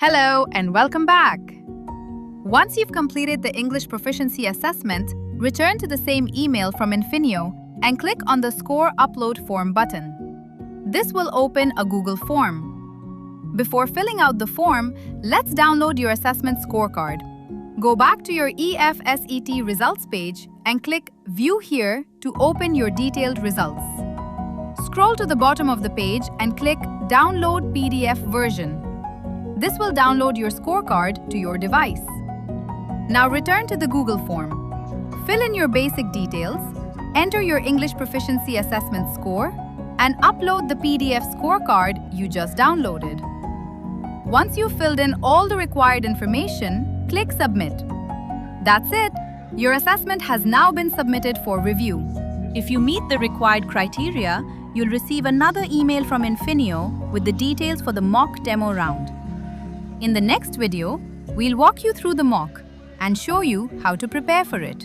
Hello and welcome back! Once you've completed the English Proficiency Assessment, return to the same email from Infineo and click on the Score Upload Form button. This will open a Google form. Before filling out the form, let's download your assessment scorecard. Go back to your EFSET results page and click View here to open your detailed results. Scroll to the bottom of the page and click Download PDF version. This will download your scorecard to your device. Now return to the Google form. Fill in your basic details, enter your English Proficiency Assessment score, and upload the PDF scorecard you just downloaded. Once you've filled in all the required information, click Submit. That's it! Your assessment has now been submitted for review. If you meet the required criteria, you'll receive another email from Infineo with the details for the mock demo round. In the next video, we'll walk you through the mock and show you how to prepare for it.